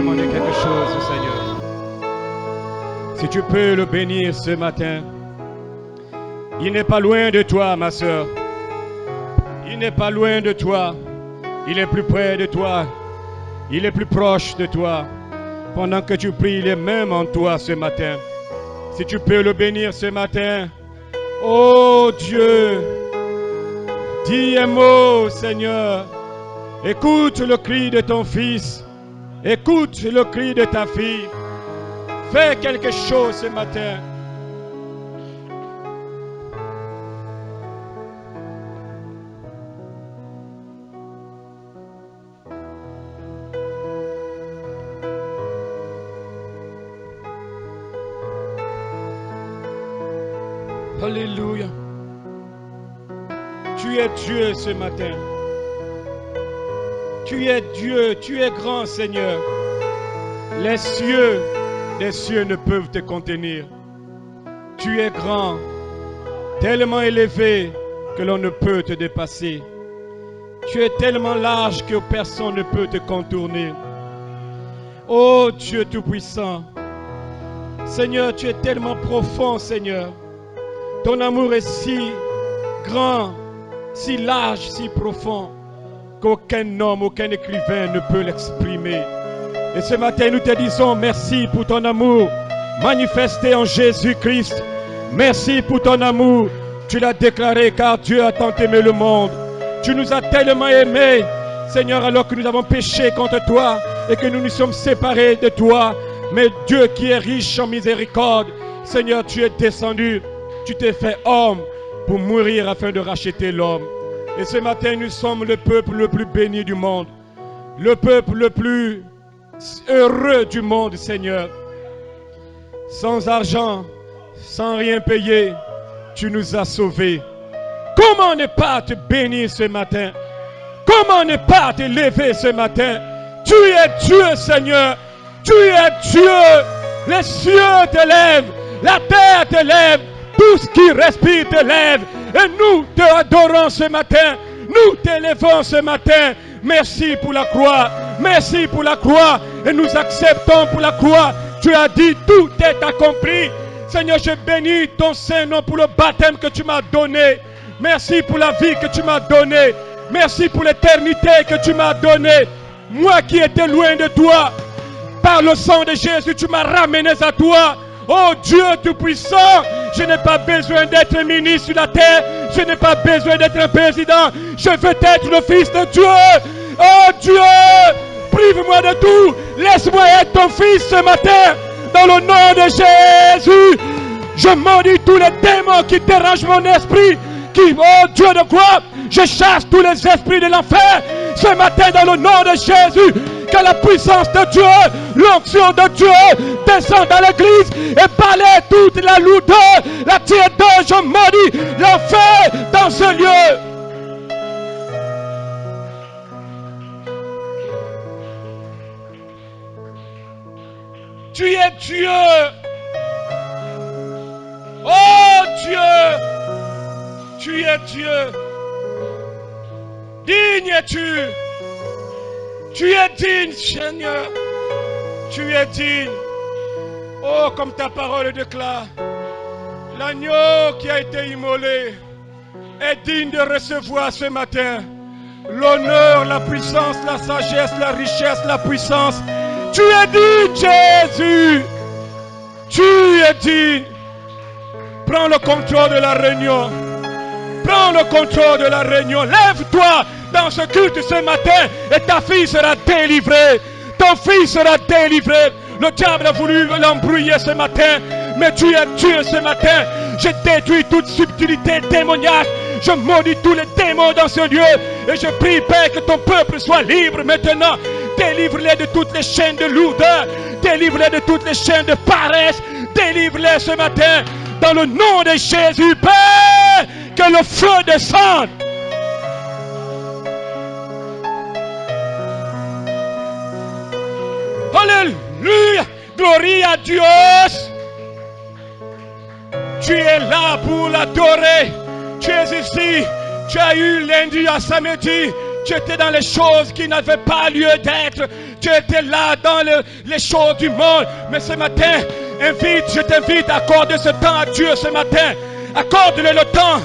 demander quelque chose au Seigneur. Si tu peux le bénir ce matin, il n'est pas loin de toi, ma soeur. Il n'est pas loin de toi. Il est plus près de toi. Il est plus proche de toi. Pendant que tu pries, il est même en toi ce matin. Si tu peux le bénir ce matin, oh Dieu, dis un mot, Seigneur. Écoute le cri de ton fils. Écoute le cri de ta fille. Fais quelque chose ce matin. Alléluia. Tu es Dieu ce matin. Tu es Dieu, tu es grand, Seigneur. Les cieux ne peuvent te contenir. Tu es grand, tellement élevé que l'on ne peut te dépasser. Tu es tellement large que personne ne peut te contourner. Oh Dieu Tout-Puissant, Seigneur, tu es tellement profond, Seigneur. Ton amour est si grand, si large, si profond qu'aucun homme, aucun écrivain ne peut l'exprimer. Et ce matin, nous te disons merci pour ton amour manifesté en Jésus-Christ. Merci pour ton amour. Tu l'as déclaré car Dieu a tant aimé le monde. Tu nous as tellement aimés, Seigneur, alors que nous avons péché contre toi et que nous nous sommes séparés de toi. Mais Dieu qui est riche en miséricorde, Seigneur, tu es descendu. Tu t'es fait homme pour mourir afin de racheter l'homme. Et ce matin, nous sommes le peuple le plus béni du monde. Le peuple le plus heureux du monde, Seigneur. Sans argent, sans rien payer, tu nous as sauvés. Comment ne pas te bénir ce matin? Comment ne pas te lever ce matin? Tu es Dieu, Seigneur. Tu es Dieu. Les cieux te lèvent, la terre te lève. Tout ce qui respire te lève. Et nous te adorons ce matin. Nous t'élevons ce matin. Merci pour la croix. Merci pour la croix. Et nous acceptons pour la croix. Tu as dit tout est accompli. Seigneur, je bénis ton Saint-Nom pour le baptême que tu m'as donné. Merci pour la vie que tu m'as donnée. Merci pour l'éternité que tu m'as donnée. Moi qui étais loin de toi, par le sang de Jésus, tu m'as ramené à toi. Oh Dieu Tout-Puissant, je n'ai pas besoin d'être ministre sur la terre. Je n'ai pas besoin d'être un président. Je veux être le fils de Dieu. Oh Dieu, prive-moi de tout. Laisse-moi être ton fils ce matin. Dans le nom de Jésus, je maudis tous les démons qui dérangent mon esprit. Oh Dieu de gloire, je chasse tous les esprits de l'enfer. Ce matin dans le nom de Jésus, que la puissance de Dieu, l'onction de Dieu descend dans l'église et balaie toute la lourdeur, la tiédeur. Je maudis l'enfer dans ce lieu. Tu es Dieu. Oh Dieu. Tu es Dieu. Digne es-tu. Tu es digne, Seigneur. Tu es digne. Oh, comme ta parole le déclare, l'agneau qui a été immolé est digne de recevoir ce matin l'honneur, la puissance, la sagesse, la richesse, la puissance. Tu es digne, Jésus. Tu es digne. Prends le contrôle de la réunion. Prends le contrôle de la réunion. Lève-toi dans ce culte ce matin et ta fille sera délivrée. Ton fils sera délivré. Le diable a voulu l'embrouiller ce matin, mais tu es Dieu ce matin. Je détruis toute subtilité démoniaque. Je maudis tous les démons dans ce lieu. Et je prie, Père, que ton peuple soit libre maintenant. Délivre-les de toutes les chaînes de lourdeur. Délivre-les de toutes les chaînes de paresse. Délivre-les ce matin. Dans le nom de Jésus, Père, que le feu descende. Alléluia. Gloire à Dieu. Tu es là pour l'adorer. Tu es ici. Tu as eu lundi à samedi. Tu étais dans les choses qui n'avaient pas lieu d'être. Tu étais là dans les choses du monde. Mais ce matin, je t'invite à accorder ce temps à Dieu ce matin. Accorde-le le temps.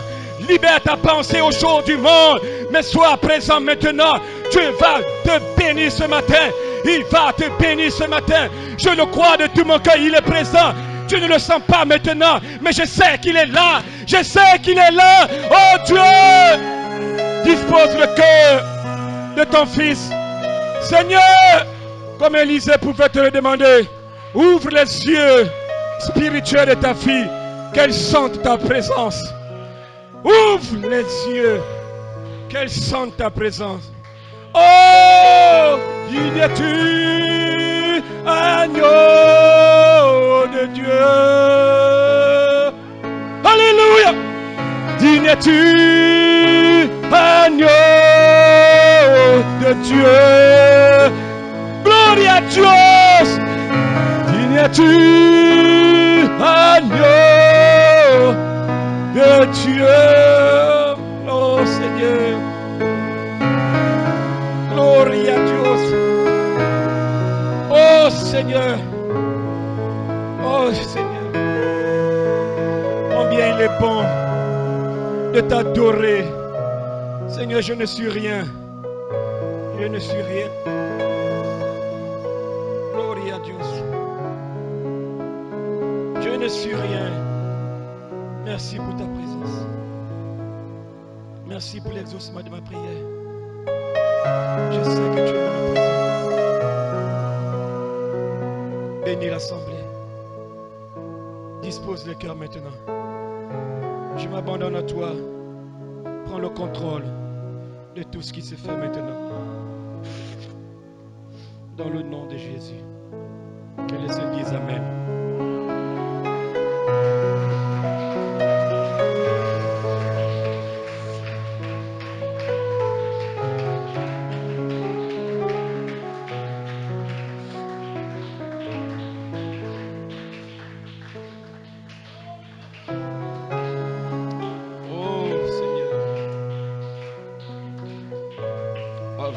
Libère ta pensée aux choses du monde. Mais sois présent maintenant. Dieu va te bénir ce matin. Il va te bénir ce matin. Je le crois de tout mon cœur. Il est présent. Tu ne le sens pas maintenant. Mais je sais qu'il est là. Je sais qu'il est là. Oh Dieu, dispose le cœur de ton fils. Seigneur, comme Élisée pouvait te le demander, ouvre les yeux spirituels de ta fille, qu'elle sente ta présence. Ouvre les yeux, qu'elle sente ta présence. Oh, digne-tu, agneau de Dieu. Alléluia. Digne-tu, agneau de Dieu. Gloire à Dieu. Digne-tu, agneau de Dieu. Oh Seigneur. Gloria a Dios. Oh Seigneur. Oh Seigneur. Combien il est bon de t'adorer. Seigneur, je ne suis rien. Je ne suis rien. Gloria a Dios. Je ne suis rien. Merci pour ta présence. Merci pour l'exaucement de ma prière. Je sais que tu es mon présence. Bénis l'assemblée. Dispose le cœur maintenant. Je m'abandonne à toi. Prends le contrôle de tout ce qui se fait maintenant. Dans le nom de Jésus. Que les saints disent Amen.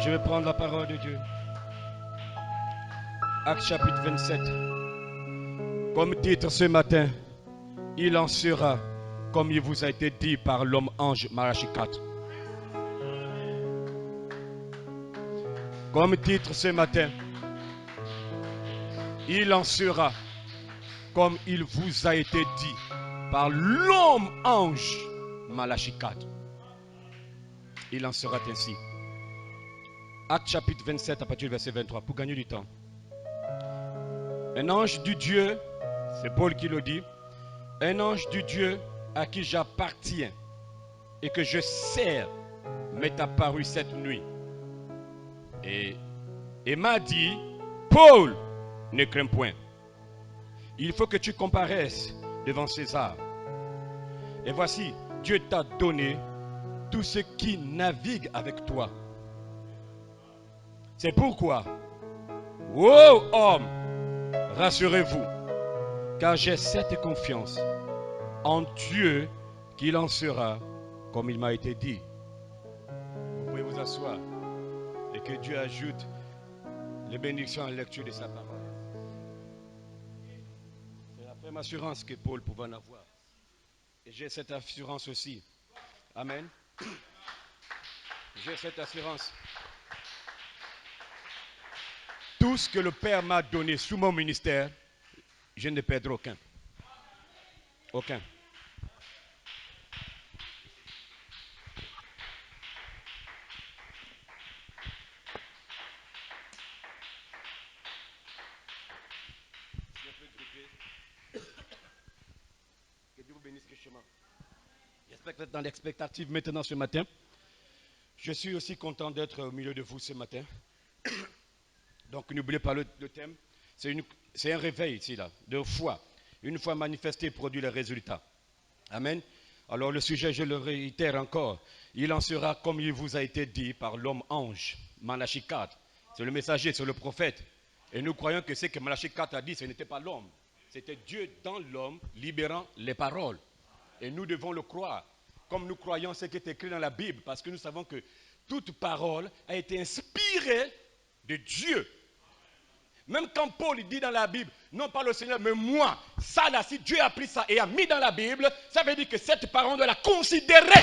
Je vais prendre la parole de Dieu. Actes chapitre 27. Comme titre ce matin, il en sera comme il vous a été dit par l'homme ange Malachie 4. Comme titre ce matin, il en sera comme il vous a été dit par l'homme ange Malachie 4. Il en sera ainsi. Acte chapitre 27 à partir du verset 23, pour gagner du temps. Un ange du Dieu, c'est Paul qui le dit, un ange du Dieu à qui j'appartiens et que je sers m'est apparu cette nuit. Et m'a dit, Paul, ne crains point. Il faut que tu comparaisses devant César. Et voici, Dieu t'a donné tous ceux qui naviguent avec toi. C'est pourquoi, ô homme, rassurez-vous, car j'ai cette confiance en Dieu qu'il en sera comme il m'a été dit. Vous pouvez vous asseoir et que Dieu ajoute les bénédictions à la lecture de sa parole. C'est la même assurance que Paul pouvait en avoir. Et j'ai cette assurance aussi. Amen. J'ai cette assurance. Tout ce que le Père m'a donné sous mon ministère, je ne perdrai aucun. Aucun. Que Dieu vous bénisse richement. J'espère que vous êtes dans l'expectative maintenant ce matin. Je suis aussi content d'être au milieu de vous ce matin. Donc n'oubliez pas le thème. C'est un réveil ici, là, de foi. Une foi manifestée produit les résultats. Amen. Alors le sujet, je le réitère encore. Il en sera comme il vous a été dit par l'homme ange, Malachie 4. C'est le messager, c'est le prophète. Et nous croyons que ce que Malachie 4 a dit, ce n'était pas l'homme. C'était Dieu dans l'homme, libérant les paroles. Et nous devons le croire. Comme nous croyons ce qui est écrit dans la Bible, parce que nous savons que toute parole a été inspirée de Dieu. Même quand Paul dit dans la Bible, non pas le Seigneur, mais moi, ça là, si Dieu a pris ça et a mis dans la Bible, ça veut dire que cette parole, on doit la considérer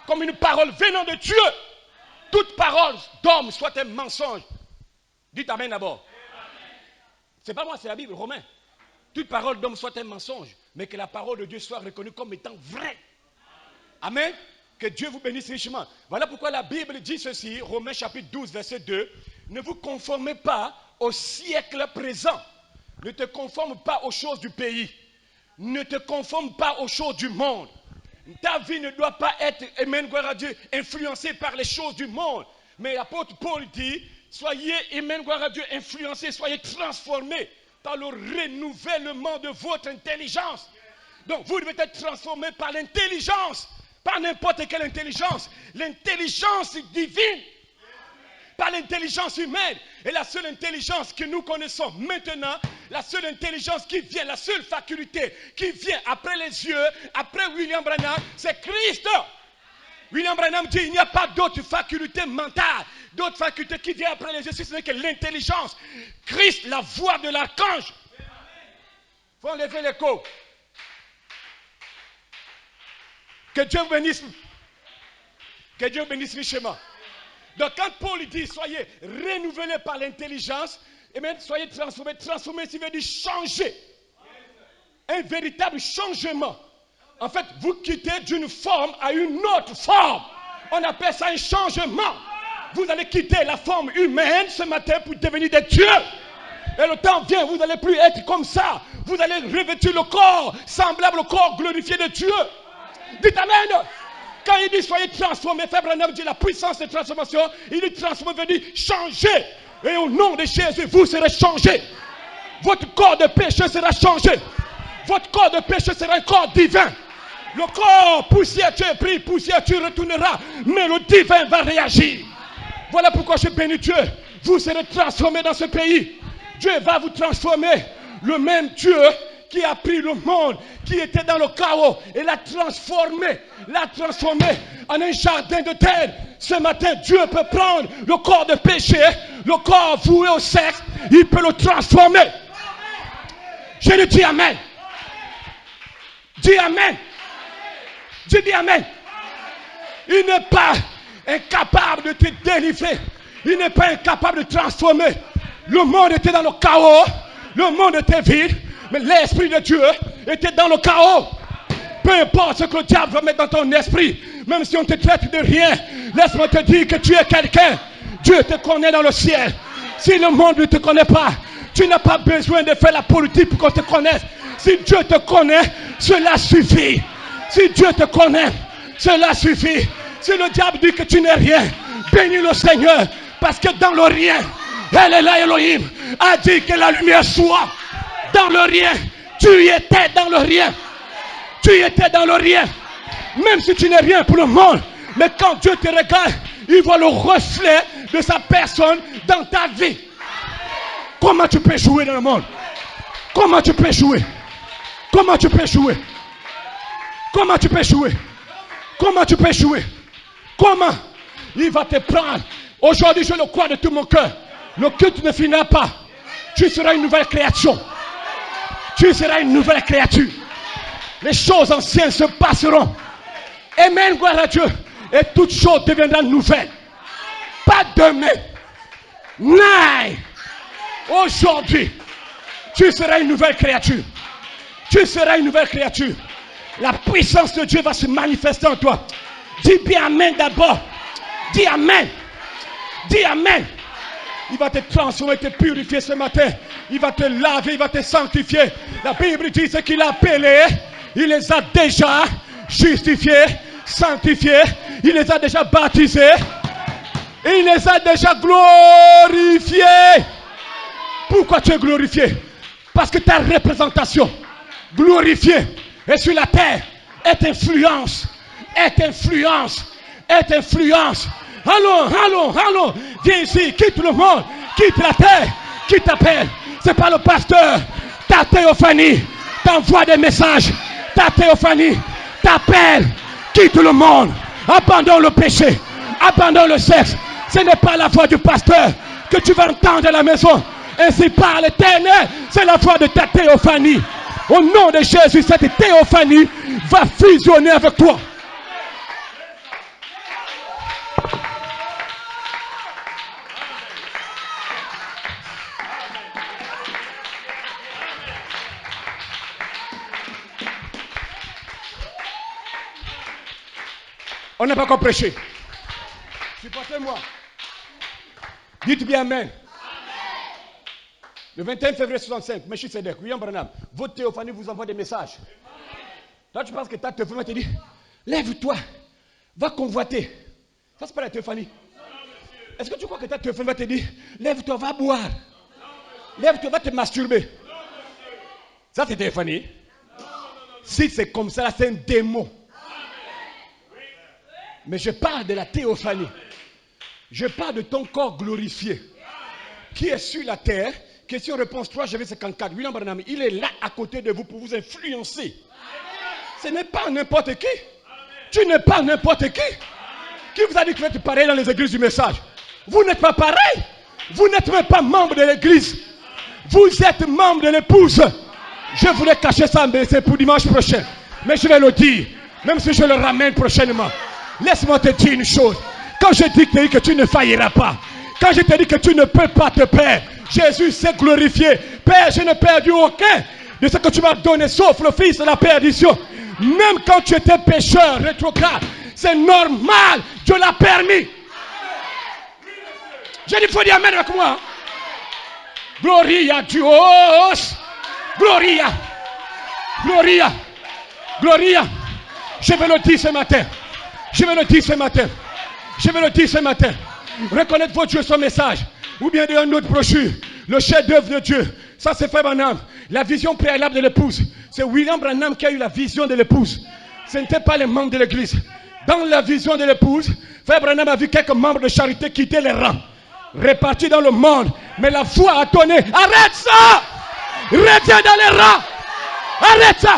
comme une parole venant de Dieu. Toute parole d'homme soit un mensonge. Dites Amen d'abord. C'est pas moi, c'est la Bible, Romain. Toute parole d'homme soit un mensonge, mais que la parole de Dieu soit reconnue comme étant vraie. Amen. Que Dieu vous bénisse richement. Voilà pourquoi la Bible dit ceci, Romains chapitre 12, verset 2. Ne vous conformez pas au siècle présent. Ne te conforme pas aux choses du pays. Ne te conforme pas aux choses du monde. Ta vie ne doit pas être, amen, gloire à Dieu, influencée par les choses du monde. Mais l'apôtre Paul dit, soyez, amen, gloire à Dieu, influencés, soyez transformés par le renouvellement de votre intelligence. Donc vous devez être transformés par l'intelligence, pas n'importe quelle intelligence, l'intelligence divine, pas l'intelligence humaine. Et la seule intelligence que nous connaissons maintenant, la seule intelligence qui vient, la seule faculté qui vient après les yeux, après William Branham, c'est Christ. William Branham dit, il n'y a pas d'autre faculté mentale, d'autres facultés qui viennent après les yeux, si ce n'est que l'intelligence. Christ, la voix de l'archange. Il faut enlever l'écho. Que Dieu bénisse. Que Dieu bénisse richement. Donc quand Paul dit, soyez renouvelés par l'intelligence, et même soyez transformés. Transformés, ça veut dire changer. Un véritable changement. En fait, vous quittez d'une forme à une autre forme. On appelle ça un changement. Vous allez quitter la forme humaine ce matin pour devenir des dieux. Et le temps vient, vous n'allez plus être comme ça. Vous allez revêtir le corps semblable au corps glorifié de Dieu. Dites Amen. Quand il dit soyez transformés, Frère Branham dit la puissance de transformation. Il dit transformer veut dire changer. Et au nom de Jésus, vous serez changés. Votre corps de péché sera changé. Votre corps de péché sera un corps divin. Le corps poussière, tu es pris, poussière, tu retourneras. Mais le divin va réagir. Voilà pourquoi je bénis Dieu. Vous serez transformés dans ce pays. Dieu va vous transformer. Le même Dieu qui a pris le monde, qui était dans le chaos, et l'a transformé en un jardin de terre. Ce matin, Dieu peut prendre le corps de péché, le corps voué au sexe, il peut le transformer. Je lui dis Amen. Dis Amen. Je dis Amen. Il n'est pas incapable de te délivrer. Il n'est pas incapable de transformer. Le monde était dans le chaos. Le monde était vide. Mais l'Esprit de Dieu était dans le chaos. Peu importe ce que le diable va mettre dans ton esprit. Même si on te traite de rien. Laisse-moi te dire que tu es quelqu'un. Dieu te connaît dans le ciel. Si le monde ne te connaît pas, tu n'as pas besoin de faire la politique pour qu'on te connaisse. Si Dieu te connaît, cela suffit. Si Dieu te connaît, cela suffit. Si le diable dit que tu n'es rien, bénis le Seigneur. Parce que dans le rien, elle est là, Elohim a dit que la lumière soit. Dans le rien, tu étais dans le rien. Tu étais dans le rien. Même si tu n'es rien pour le monde, mais quand Dieu te regarde, il voit le reflet de sa personne dans ta vie. Comment tu peux jouer dans le monde? Comment tu peux jouer? Comment tu peux jouer? Comment tu peux jouer? Comment tu peux jouer? Comment? Il va te prendre. Aujourd'hui, je le crois de tout mon cœur. Le culte ne finira pas. Tu seras une nouvelle créature. Tu seras une nouvelle créature. Les choses anciennes se passeront. Amen, gloire à Dieu. Et toutes choses deviendront nouvelles. Pas demain. Non. Aujourd'hui, tu seras une nouvelle créature. Tu seras une nouvelle créature. La puissance de Dieu va se manifester en toi. Dis bien Amen d'abord. Dis Amen. Dis Amen. Il va te transformer, te purifier ce matin. Il va te laver, il va te sanctifier. La Bible dit ce qu'il a appelé. Il les a déjà justifiés, sanctifiés. Il les a déjà baptisés. Et il les a déjà glorifiés. Pourquoi tu es glorifié? Parce que ta représentation glorifiée est sur la terre. Est influence. Est influence. Est influence. Allons. Viens ici, quitte le monde, quitte la terre. Qui t'appelle? C'est pas le pasteur. Ta théophanie t'envoie des messages. Ta théophanie t'appelle. Quitte le monde. Abandonne le péché. Abandonne le sexe. Ce n'est pas la voix du pasteur que tu vas entendre à la maison. Ainsi parle l'Éternel. C'est la voix de ta théophanie. Au nom de Jésus, cette théophanie va fusionner avec toi. On n'a pas encore prêché. Supportez-moi. Dites bien Amen. Le 21 février 65, M. Sedek, William Branham, votre théophanie vous envoie des messages. Toi, tu penses que ta théophanie te dit, lève-toi, va convoiter. Ça, c'est pas la théophanie. Est-ce que tu crois que ta théophanie va te dire, lève-toi, va boire. Lève-toi, va te masturber. Ça, c'est théophanie. Si c'est comme ça, c'est un démon. Mais je parle de la théophanie. Je parle de ton corps glorifié qui est sur la terre. Question réponse 3, je vais 54. William Branham, il est là à côté de vous pour vous influencer. Ce n'est pas n'importe qui. Tu n'es pas n'importe qui. Qui vous a dit que vous êtes pareil dans les églises du message? Vous n'êtes pas pareil. Vous n'êtes même pas membre de l'église. Vous êtes membre de l'épouse. Je voulais cacher ça, mais c'est pour dimanche prochain. Mais je vais le dire, même si je le ramène prochainement. Laisse-moi te dire une chose. Quand je dis que tu ne failliras pas, quand je te dis que tu ne peux pas te perdre, Jésus s'est glorifié. Père, je n'ai perdu aucun de ce que tu m'as donné, sauf le fils de la perdition. Même quand tu étais pécheur, rétrograde, c'est normal, Dieu l'a permis. J'ai dit, il faut dire Amen avec moi. Gloria a Dios. Gloria. Gloria. Gloria. Je vais le dire ce matin. Je vais le dire ce matin. Je vais le dire ce matin. Reconnaître votre Dieu son message. Ou bien d'un autre brochure. Le chef-d'œuvre de Dieu. Ça c'est Frère Branham. La vision préalable de l'épouse. C'est William Branham qui a eu la vision de l'épouse. Ce n'était pas les membres de l'église. Dans la vision de l'épouse, Frère Branham a vu quelques membres de charité quitter les rangs. Répartis dans le monde. Mais la foi a tonné. Arrête ça! Reviens dans les rangs! Arrête ça!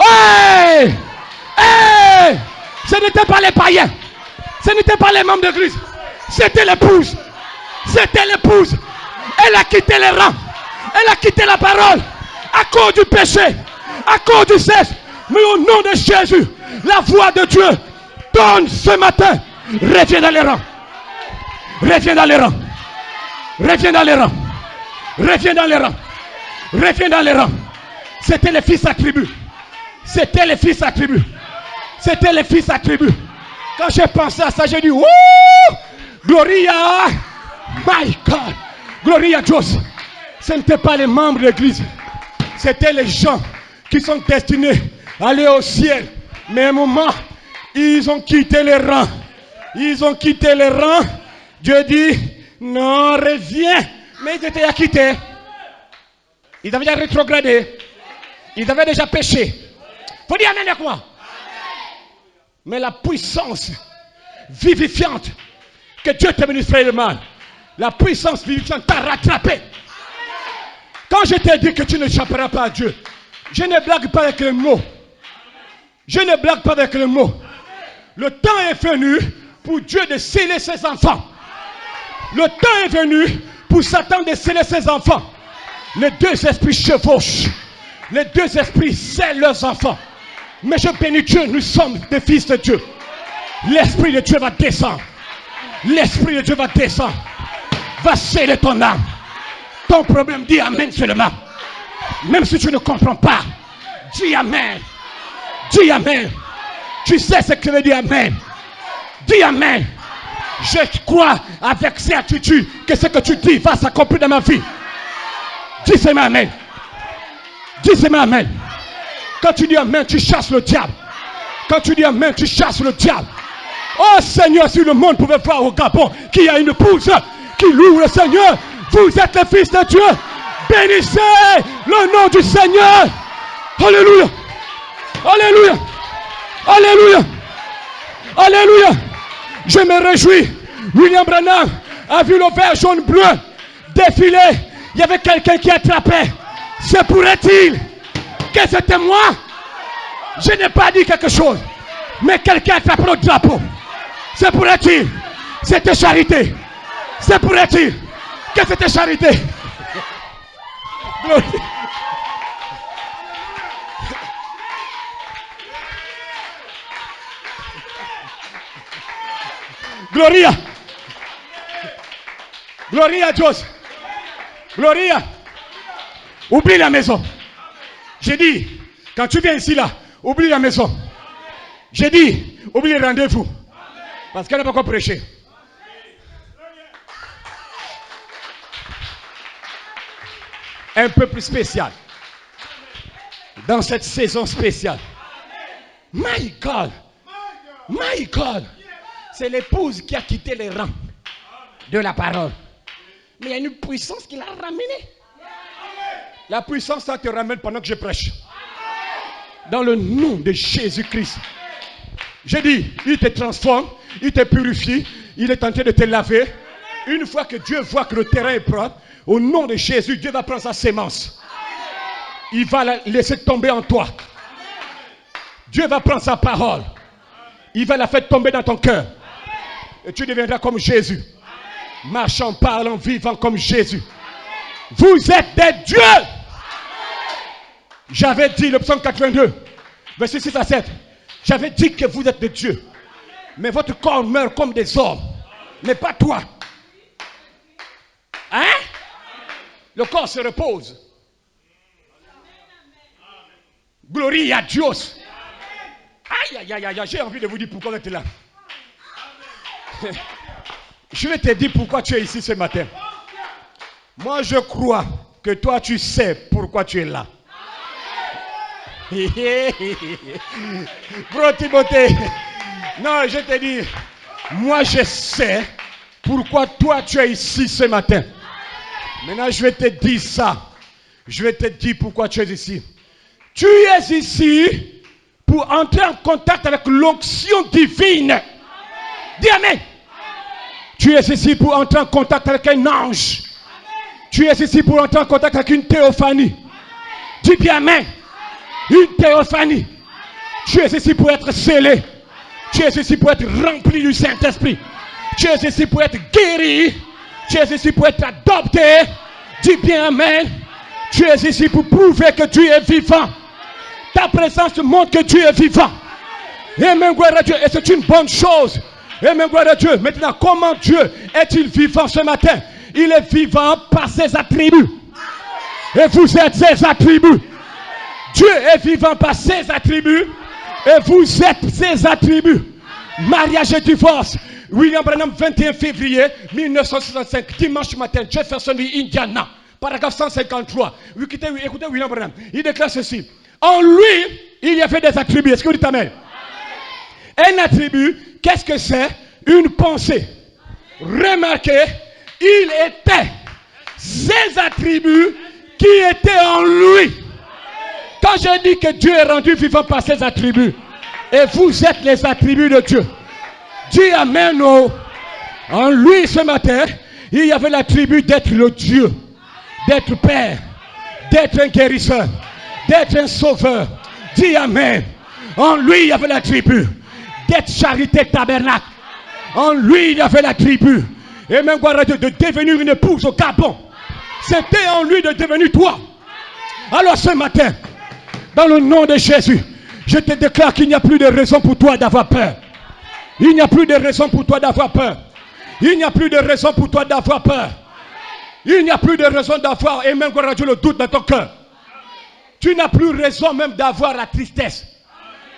Hey! Hey! Ce n'était pas les païens. Ce n'était pas les membres d'église. C'était l'épouse. C'était l'épouse. Elle a quitté les rangs. Elle a quitté la parole. À cause du péché. À cause du sexe. Mais au nom de Jésus, la voix de Dieu donne ce matin. Reviens dans les rangs. Reviens dans les rangs. Reviens dans les rangs. Reviens dans les rangs. Reviens dans les rangs. C'était les fils à tribu. C'était les fils à tribu. C'était les fils à tribu. Quand j'ai pensé à ça, j'ai dit, wouh! Gloria! My God! Gloria a Dios! Ce n'étaient pas les membres de l'église. C'était les gens qui sont destinés à aller au ciel. Mais à un moment, ils ont quitté les rangs. Ils ont quitté les rangs. Dieu dit, non, reviens. Mais ils étaient déjà quittés. Ils avaient déjà rétrogradé. Ils avaient déjà péché. Faut dire amen avec moi. Mais la puissance vivifiante que Dieu t'a ministré le mal, la puissance vivifiante t'a rattrapé. Quand je t'ai dit que tu ne échapperas pas à Dieu, je ne blague pas avec les mots. Je ne blague pas avec les mots. Le temps est venu pour Dieu de sceller ses enfants. Le temps est venu pour Satan de sceller ses enfants. Les deux esprits chevauchent. Les deux esprits scellent leurs enfants. Mais je bénis Dieu, nous sommes des fils de Dieu. L'Esprit de Dieu va descendre. L'Esprit de Dieu va descendre. Va sceller ton âme. Ton problème, dis Amen seulement. Même si tu ne comprends pas, dis Amen. Dis Amen. Tu sais ce que veut dire Amen. Dis Amen. Je crois avec certitude que ce que tu dis va s'accomplir dans ma vie. Dis seulement Amen. Dis seulement Amen. Quand tu dis Amen, tu chasses le diable. Quand tu dis Amen, tu chasses le diable. Oh Seigneur, si le monde pouvait voir au Gabon qu'il y a une épouse qui loue le Seigneur, vous êtes les fils de Dieu. Bénissez le nom du Seigneur. Alléluia. Alléluia. Alléluia. Alléluia. Je me réjouis. William Branham a vu le vert jaune bleu défiler. Il y avait quelqu'un qui attrapait. Se pourrait-il que c'était moi? Je n'ai pas dit quelque chose. Mais quelqu'un attrape le drapeau. C'est pourrait-il c'était charité. C'est pourrait-il que c'était charité. Gloria. Gloria Dios. Gloria. Oublie la maison. J'ai dit, quand tu viens ici là, oublie la maison. J'ai dit, oublie le rendez-vous. Parce qu'elle n'a pas encore prêché. Un peu plus spécial. Dans cette saison spéciale. My God. My God. C'est l'épouse qui a quitté les rangs de la parole. Mais il y a une puissance qui l'a ramenée. La puissance, ça te ramène pendant que je prêche. Dans le nom de Jésus-Christ. J'ai dit, il te transforme, il te purifie, il est en train de te laver. Une fois que Dieu voit que le terrain est propre, au nom de Jésus, Dieu va prendre sa sémence. Il va la laisser tomber en toi. Dieu va prendre sa parole. Il va la faire tomber dans ton cœur. Et tu deviendras comme Jésus. Marchant, parlant, vivant comme Jésus. Vous êtes des dieux. J'avais dit, le psaume 82, verset 6 à 7. J'avais dit que vous êtes des dieux. Mais votre corps meurt comme des hommes. Mais pas toi. Hein? Le corps se repose. Gloria à Dieu. Aïe, aïe, aïe, aïe, j'ai envie de vous dire pourquoi vous êtes là. Je vais te dire pourquoi tu es ici ce matin. Moi, je crois que toi, tu sais pourquoi tu es là. Bro Timothée. Non, je te dis, moi, je sais pourquoi toi, tu es ici ce matin. Maintenant, je vais te dire ça. Je vais te dire pourquoi tu es ici. Tu es ici pour entrer en contact avec l'onction divine. Dis Amen. Tu es ici pour entrer en contact avec un ange. Tu es ici pour entrer en contact avec une théophanie. Dis bien Amen. Une théophanie. Tu es ici pour être scellé. Tu es ici pour être rempli du Saint-Esprit. Tu es ici pour être guéri. Tu es ici pour être adopté. Dis bien Amen. Tu es ici pour prouver que tu es vivant. Ta présence montre que tu es vivant. Amen, gloire à Dieu. Et c'est une bonne chose. Amen, gloire à Dieu. Maintenant, comment Dieu est-il vivant ce matin? Il est vivant par ses attributs. Et vous êtes ses attributs. Dieu est vivant par ses attributs. Et vous êtes ses attributs. Mariage et divorce. William Branham, 21 février 1965, dimanche matin, Jeffersonville, Indiana. Paragraphe 153. Écoutez William Branham. Il déclare ceci. En lui, il y avait des attributs. Est-ce que vous dites Amen? Un attribut, qu'est-ce que c'est? Une pensée. Remarquez, il était ses attributs qui étaient en lui. Quand je dis que Dieu est rendu vivant par ses attributs, et vous êtes les attributs de Dieu. Dis Amen. Oh. En lui ce matin, il y avait l'attribut d'être le Dieu, d'être Père, d'être un guérisseur, d'être un sauveur. Dis Amen. En lui, il y avait l'attribut d'être charité tabernacle. En lui, il y avait l'attribut, et même de devenir une épouse au Gabon. C'était en lui de devenir toi. Alors ce matin, dans le nom de Jésus, je te déclare qu'il n'y a plus de raison pour toi d'avoir peur. Il n'y a plus de raison pour toi d'avoir peur. Il n'y a plus de raison pour toi d'avoir peur. Il n'y a plus de raison d'avoir, et même le doute dans ton cœur. Tu n'as plus raison même d'avoir la tristesse.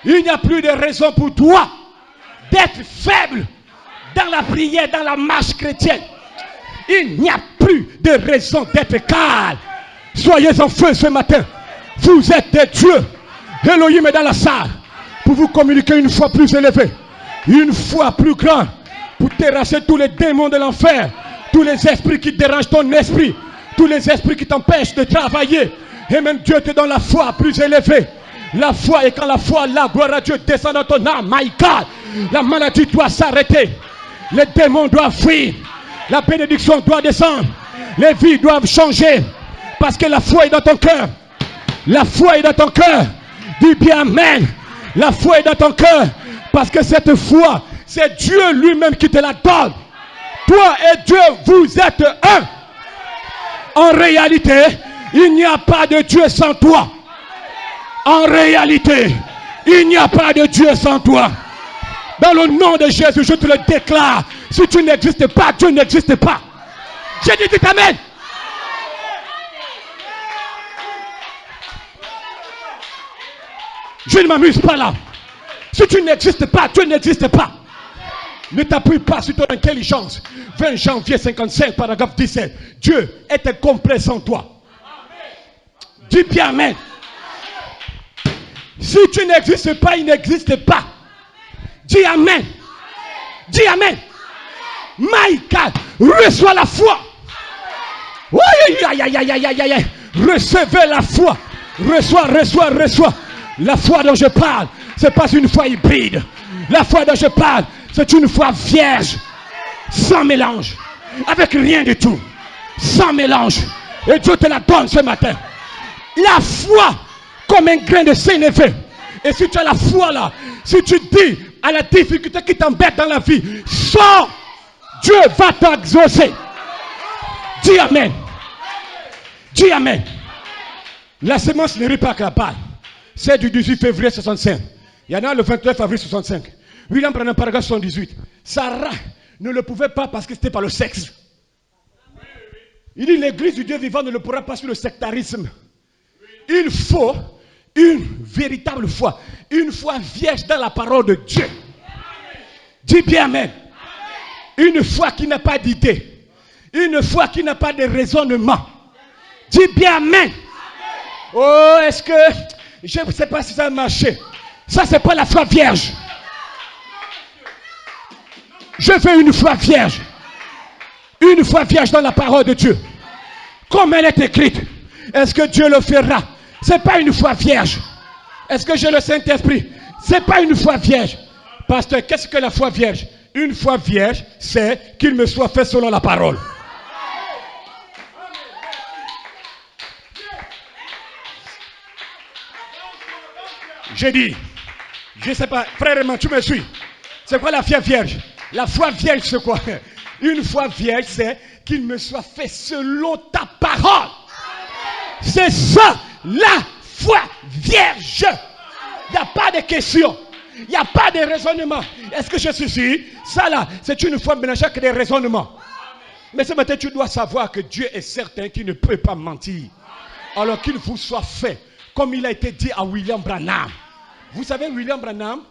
Il n'y a plus de raison pour toi d'être faible dans la prière, dans la marche chrétienne. Il n'y a plus de raison d'être calme. Soyez en feu ce matin. Vous êtes des dieux. Elohim est dans la salle pour vous communiquer une foi plus élevée, une foi plus grande, pour terrasser tous les démons de l'enfer, tous les esprits qui dérangent ton esprit, tous les esprits qui t'empêchent de travailler. Et même Dieu te donne la foi plus élevée. La foi, et quand la foi, la gloire à Dieu descend dans ton âme, my God, la maladie doit s'arrêter. Les démons doivent fuir. La bénédiction doit descendre. Les vies doivent changer. Parce que la foi est dans ton cœur. La foi est dans ton cœur. Dis bien Amen. La foi est dans ton cœur. Parce que cette foi, c'est Dieu lui-même qui te la donne. Toi et Dieu, vous êtes un. En réalité, il n'y a pas de Dieu sans toi. En réalité, il n'y a pas de Dieu sans toi. Dans le nom de Jésus, je te le déclare. Si tu n'existes pas, Dieu n'existe pas. J'ai dit amen. Je ne m'amuse pas là. Si tu n'existes pas, Dieu n'existe pas. Ne t'appuie pas sur ton intelligence. 20 janvier 55, paragraphe 17. Dieu est incomplet sans toi. Dis bien amen. Si tu n'existes pas, il n'existe pas. Dis amen. Dis amen. Maïka, reçois la foi. Recevez la foi. Reçois. La foi dont je parle, ce n'est pas une foi hybride. La foi dont je parle, c'est une foi vierge. Sans mélange. Avec rien du tout. Sans mélange. Et Dieu te la donne ce matin. La foi comme un grain de sénévé. Et si tu as la foi là, si tu dis à la difficulté qui t'embête dans la vie, sors, Dieu va t'exaucer. Dis amen. Dis amen. La semence ne rit pas que la balle. C'est du 18 février 65. Il y en a le 29 avril 65. William Branham, paragraphe 78. Sarah ne le pouvait pas parce que c'était pas le sexe. Il dit l'église du Dieu vivant ne le pourra pas sur le sectarisme. Il faut une véritable foi. Une foi vierge dans la parole de Dieu. Dis bien amen. Une foi qui n'a pas d'idée. Une foi qui n'a pas de raisonnement. Dis bien amen. Oh, est-ce que... Je ne sais pas si ça a marché. Ça, c'est pas la foi vierge. Je veux une foi vierge. Une foi vierge dans la parole de Dieu. Comme elle est écrite. Est-ce que Dieu le fera? Ce n'est pas une foi vierge. Est-ce que j'ai le Saint-Esprit? Ce n'est pas une foi vierge. Pasteur, qu'est-ce que la foi vierge? Une foi vierge, c'est qu'il me soit fait selon la parole. J'ai dit, je ne sais pas, frère Raymond, tu me suis. C'est quoi la foi vierge? La foi vierge, c'est quoi? Une foi vierge, c'est qu'il me soit fait selon ta parole. C'est ça, la foi vierge. Il n'y a pas de question. Il n'y a pas de raisonnement. Est-ce que je suis sûr? Ça là, c'est une foi mélangée avec des raisonnements. Mais ce matin, tu dois savoir que Dieu est certain qu'il ne peut pas mentir. Alors qu'il vous soit fait, comme il a été dit à William Branham. Vous savez, William Branham,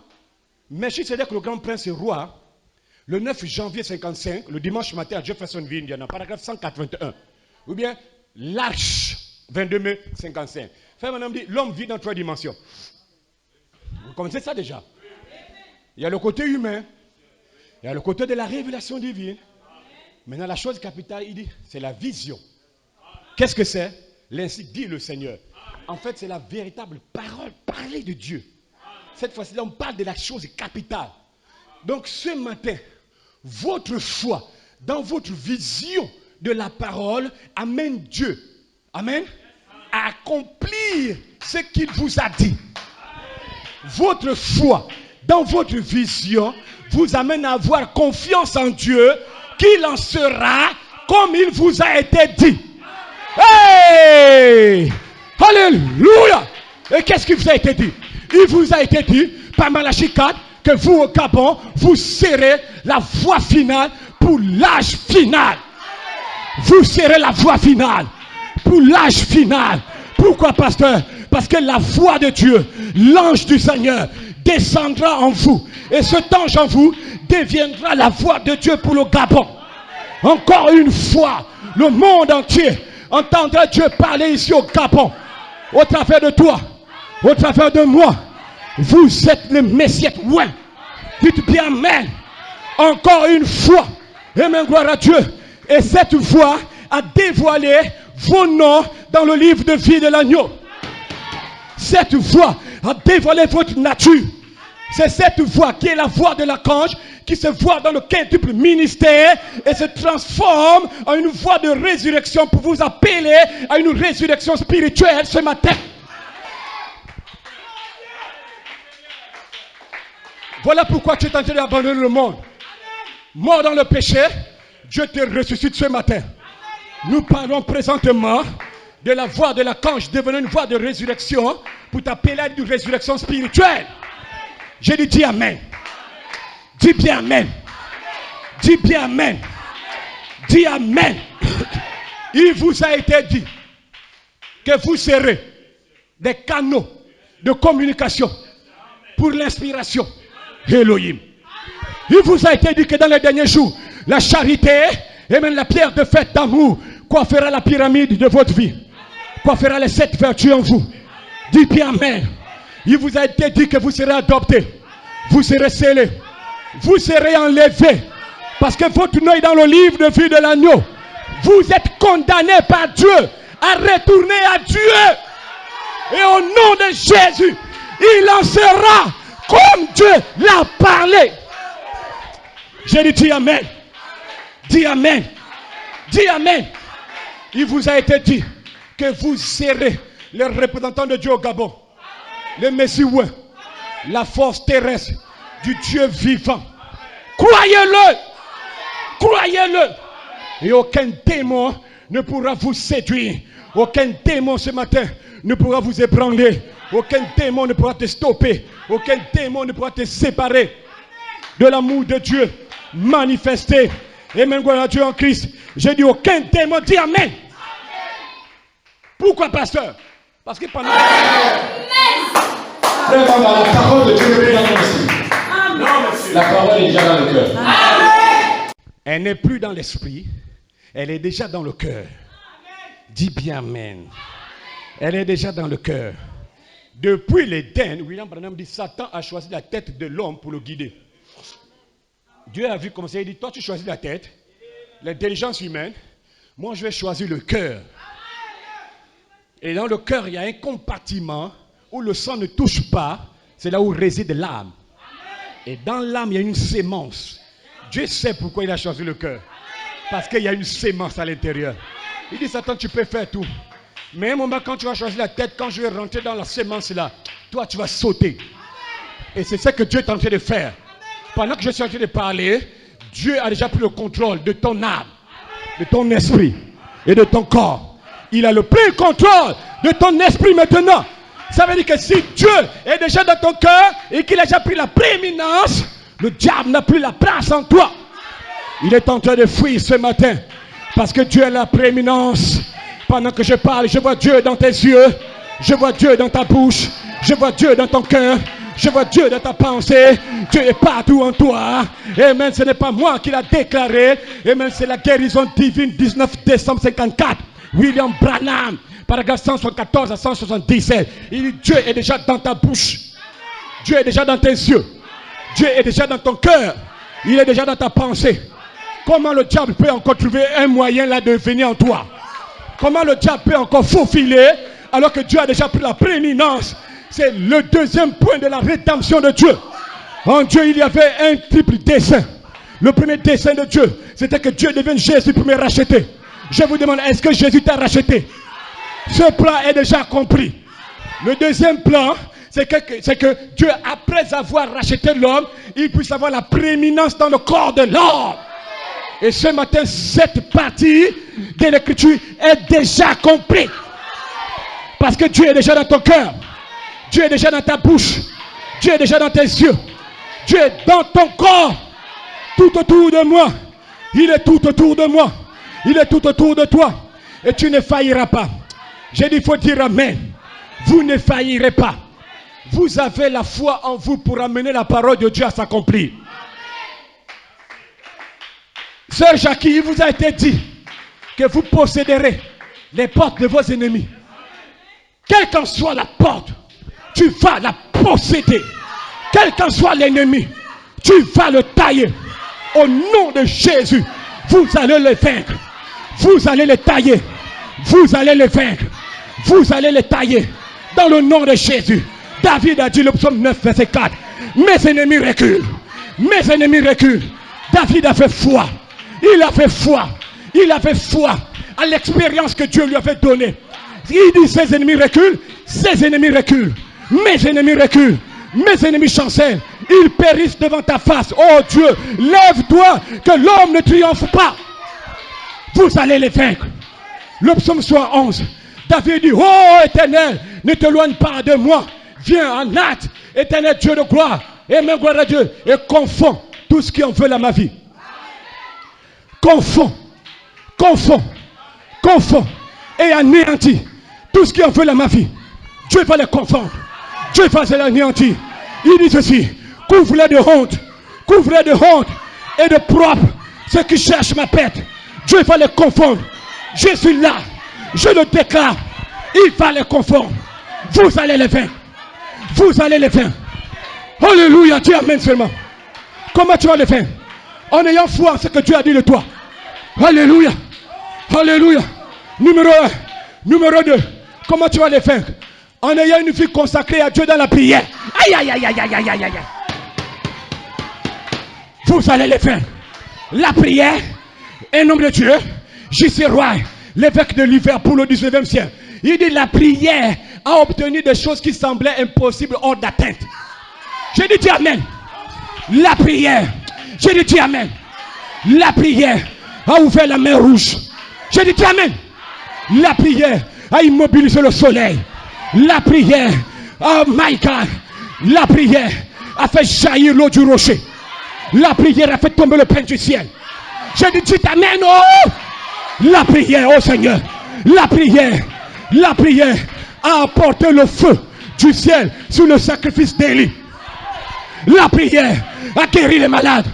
Melchizedek le grand prince et roi, le 9 janvier 55, le dimanche matin à Jeffersonville, Indiana, paragraphe 181. Ou bien, l'arche, 22 mai 55. Frère Branham dit, l'homme vit dans 3 dimensions. Vous connaissez ça déjà? Il y a le côté humain, il y a le côté de la révélation divine. Maintenant, la chose capitale, il dit, c'est la vision. Qu'est-ce que c'est? L'ainsi dit le Seigneur. En fait, c'est la véritable parole parlée de Dieu. Cette fois-ci, on parle de la chose capitale. Donc, ce matin, votre foi dans votre vision de la parole amène Dieu, amen, à accomplir ce qu'il vous a dit. Votre foi dans votre vision vous amène à avoir confiance en Dieu qu'il en sera comme il vous a été dit. Hey! Alléluia! Et qu'est-ce qui vous a été dit? Il vous a été dit par Malachie 4 que vous au Gabon, vous serez la voie finale pour l'âge final. Vous serez la voie finale pour l'âge final. Pourquoi, pasteur? Parce que la voix de Dieu, l'ange du Seigneur, descendra en vous. Et cet ange en vous deviendra la voix de Dieu pour le Gabon. Encore une fois, le monde entier entendra Dieu parler ici au Gabon. Au travers de toi, au travers de moi, vous êtes le Messie. Ouais. Dites bien amen. Encore une fois, amen, gloire à Dieu. Et cette voix a dévoilé vos noms dans le livre de vie de l'agneau. Cette voix a dévoilé votre nature. C'est cette voix qui est la voix de l'archange qui se voit dans le quintuple ministère et se transforme en une voix de résurrection pour vous appeler à une résurrection spirituelle ce matin. Voilà pourquoi tu es tenté d'abandonner le monde. Mort dans le péché, Dieu te ressuscite ce matin. Nous parlons présentement de la voix de l'archange devenant une voix de résurrection pour t'appeler à une résurrection spirituelle. J'ai dit, dis amen. Dis bien amen. Dis bien amen. Dis amen. Il vous a été dit que vous serez des canaux de communication pour l'inspiration. Elohim. Il vous a été dit que dans les derniers jours, la charité et même la pierre de fête d'amour coiffera la pyramide de votre vie. Coiffera les 7 vertus en vous. Dites bien amen. Il vous a été dit que vous serez adoptés. Vous serez scellés. Vous serez enlevés. Parce que votre nom est dans le livre de vie de l'agneau. Vous êtes condamnés par Dieu à retourner à Dieu. Et au nom de Jésus, il en sera comme Dieu l'a parlé. J'ai dit, dis amen. Dis amen. Dis amen. Il vous a été dit que vous serez les représentants de Dieu au Gabon. Le Messie, la force terrestre du Dieu vivant. Croyez-le. Croyez-le. Et aucun démon ne pourra vous séduire. Aucun démon ce matin ne pourra vous ébranler. Aucun démon ne pourra te stopper. Aucun démon ne pourra te séparer de l'amour de Dieu manifesté. Et même gloire à Dieu en Christ. J'ai dit aucun démon. Dis amen. Pourquoi, pasteur? Parce que pendant... Frère, la parole de Dieu est dans ton esprit. La parole est déjà dans le cœur. Elle n'est plus dans l'esprit. Elle est déjà dans le cœur. Dis bien amen. Elle est déjà dans le cœur. Depuis l'Éden, William Branham dit, Satan a choisi la tête de l'homme pour le guider. Dieu a vu comme ça, il dit, toi tu choisis la tête, l'intelligence humaine, moi je vais choisir le cœur. Et dans le cœur, il y a un compartiment où le sang ne touche pas, c'est là où réside l'âme. Et dans l'âme, il y a une sémence. Dieu sait pourquoi il a choisi le cœur. Parce qu'il y a une sémence à l'intérieur. Il dit, Satan, tu peux faire tout. Mais à un moment, quand tu vas choisir la tête, quand je vais rentrer dans la sémence là, toi, tu vas sauter. Et c'est ça que Dieu est en train de faire. Pendant que je suis en train de parler, Dieu a déjà pris le contrôle de ton âme, de ton esprit et de ton corps. Il a le plein contrôle de ton esprit maintenant. Ça veut dire que si Dieu est déjà dans ton cœur et qu'il a déjà pris la prééminence, le diable n'a plus la place en toi. Il est en train de fuir ce matin parce que Dieu a la prééminence. Pendant que je parle, je vois Dieu dans tes yeux, je vois Dieu dans ta bouche, je vois Dieu dans ton cœur, je vois Dieu dans ta pensée. Dieu est partout en toi. Et même ce n'est pas moi qui l'a déclaré. Et même c'est la guérison divine 19 décembre 54. William Branham, paragraphe 174 à 177. Il dit Dieu est déjà dans ta bouche. Dieu est déjà dans tes yeux. Dieu est déjà dans ton cœur. Il est déjà dans ta pensée. Comment le diable peut encore trouver un moyen là de venir en toi? Comment le diable peut encore faufiler alors que Dieu a déjà pris la prééminence? C'est le deuxième point de la rédemption de Dieu. En Dieu, il y avait un triple dessein. Le premier dessein de Dieu, c'était que Dieu devienne Jésus pour me racheter. Je vous demande, est-ce que Jésus t'a racheté? Ce plan est déjà accompli. Le deuxième plan, c'est que Dieu, après avoir racheté l'homme, il puisse avoir la prééminence dans le corps de l'homme. Et ce matin, cette partie de l'écriture est déjà accomplie. Parce que Dieu est déjà dans ton cœur. Dieu est déjà dans ta bouche. Dieu est déjà dans tes yeux. Dieu est dans ton corps. Tout autour de moi. Il est tout autour de moi. Il est tout autour de toi. Et tu ne failliras pas. J'ai dit, il faut dire amen. Vous ne faillirez pas. Vous avez la foi en vous pour amener la parole de Dieu à s'accomplir. Sœur Jackie, il vous a été dit que vous posséderez les portes de vos ennemis. Quelle qu'en soit la porte, tu vas la posséder. Quel qu'en soit l'ennemi, tu vas le tailler. Au nom de Jésus, vous allez le vaincre. Vous allez le tailler. Vous allez le vaincre. Vous allez le tailler. Dans le nom de Jésus. David a dit le psaume 9, verset 4. Mes ennemis reculent. Mes ennemis reculent. David a fait foi. Il a fait foi. Il avait foi à l'expérience que Dieu lui avait donnée. Il dit ses ennemis reculent. Ses ennemis reculent. Mes ennemis reculent. Mes ennemis chancellent. Ils périssent devant ta face. Oh Dieu, lève-toi, que l'homme ne triomphe pas. Vous allez les vaincre. Le psaume 111. David dit, oh Éternel, ne t'éloigne pas de moi. Viens en hâte, Éternel Dieu de gloire. Et même gloire à Dieu. Et confonds tout ce qui en veut à ma vie. Confonds et anéantis tout ce qui en veut à ma vie. Dieu va les confondre. Dieu va les anéantir. Il dit ceci, couvre-les de honte et de propre ceux qui cherchent ma pète. Dieu va les confondre. Je suis là, je le déclare. Il va les confondre. Vous allez les vaincre. Vous allez les vaincre. Alléluia, Dieu amène seulement. Comment tu vas les vaincre? En ayant foi en ce que Dieu a dit de toi. Alléluia. Alléluia. Numéro 1. Numéro 2. Comment tu vas les vaincre? En ayant une vie consacrée à Dieu dans la prière. Aïe, aïe, aïe, aïe, aïe, aïe, aïe, aïe. Vous allez les vaincre. La prière, un homme de Dieu, J.C. Roy, l'évêque de Liverpool au 19e siècle. Il dit la prière a obtenu des choses qui semblaient impossibles hors d'atteinte. J'ai dit amen. La prière. J'ai dit amen. La prière a ouvert la mer rouge. J'ai dit amen. La prière a immobilisé le soleil. La prière, oh my God, la prière a fait jaillir l'eau du rocher. La prière a fait tomber le pain du ciel. J'ai dit amen. Oh, la prière, oh Seigneur, la prière a apporté le feu du ciel sur le sacrifice d'Élie. La prière a guéri les malades,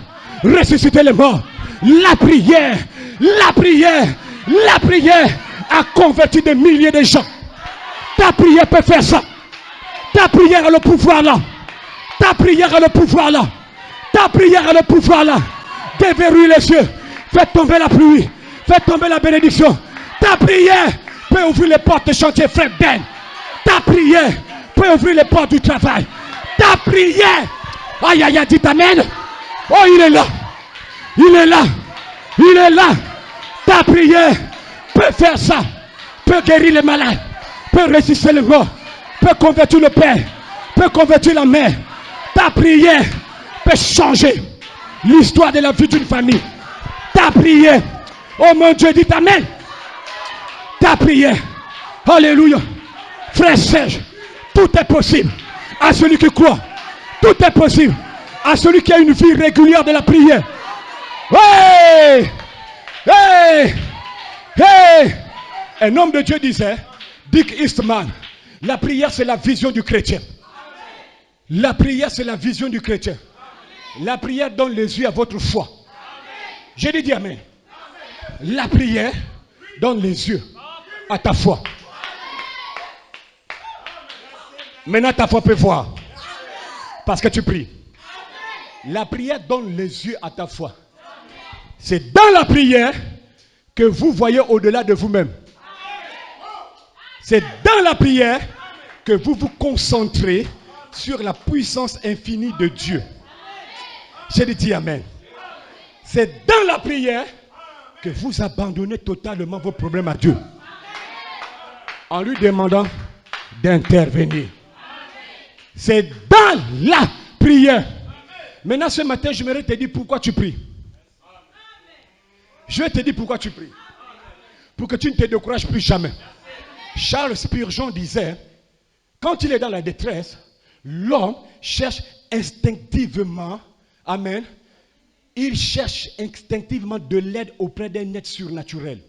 ressuscité les morts. La prière a converti des milliers de gens. Ta prière peut faire ça. Ta prière a le pouvoir là. Ta prière a le pouvoir là. Ta prière a le pouvoir là. Déverrouille les cieux. Fais tomber la pluie. Fais tomber la bénédiction. Ta prière peut ouvrir les portes de chantier, frère Ben. Ta prière peut ouvrir les portes du travail. Ta prière. Aïe, aïe, aïe, dit amen. Oh, il est là. Il est là. Il est là. Ta prière peut faire ça. Peut guérir les malades. Peut résister les morts. Peut convertir le père. Peut convertir la mère. Ta prière peut changer l'histoire de la vie d'une famille. Ta prière. Oh mon Dieu, dit amen. Ta prière. Alléluia. Frère Serge, tout est possible à celui qui croit. Tout est possible à celui qui a une vie régulière de la prière. Hey! Hey! Hey! Un homme de Dieu disait, Dick Eastman, la prière c'est la vision du chrétien. La prière c'est la vision du chrétien. La prière donne les yeux à votre foi. J'ai dit amen. La prière donne les yeux à ta foi. Maintenant ta foi peut voir. Parce que tu pries. La prière donne les yeux à ta foi. C'est dans la prière que vous voyez au-delà de vous-même. C'est dans la prière que vous vous concentrez sur la puissance infinie de Dieu. J'ai dit amen. C'est dans la prière que vous abandonnez totalement vos problèmes à Dieu. En lui demandant d'intervenir. C'est dans la prière. Maintenant ce matin, je vais te dire pourquoi tu pries. Je vais te dire pourquoi tu pries. Pour que tu ne te décourages plus jamais. Charles Spurgeon disait, quand il est dans la détresse, l'homme cherche instinctivement, amen, il cherche instinctivement de l'aide auprès d'un être surnaturel.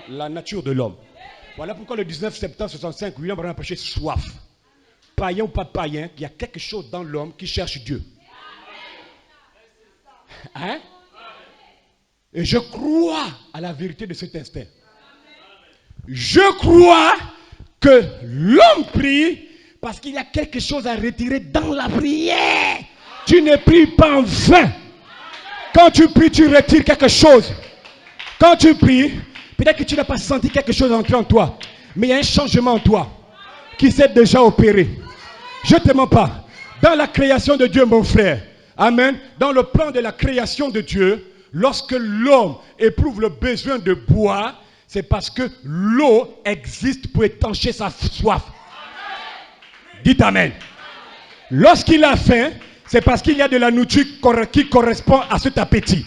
La nature de l'homme. Voilà pourquoi le 19 septembre 65, William Branham a prêché soif. Païen ou pas païen, il y a quelque chose dans l'homme qui cherche Dieu. Hein? Et je crois à la vérité de cet instant. Je crois que l'homme prie parce qu'il y a quelque chose à retirer dans la prière. Tu ne pries pas en vain. Quand tu pries, tu retires quelque chose. Quand tu pries, peut-être que tu n'as pas senti quelque chose entrer en toi. Mais il y a un changement en toi qui s'est déjà opéré. Je ne te mens pas. Dans la création de Dieu, mon frère, amen, dans le plan de la création de Dieu, lorsque l'homme éprouve le besoin de boire, c'est parce que l'eau existe pour étancher sa soif. Dites amen. Lorsqu'il a faim, c'est parce qu'il y a de la nourriture qui correspond à cet appétit.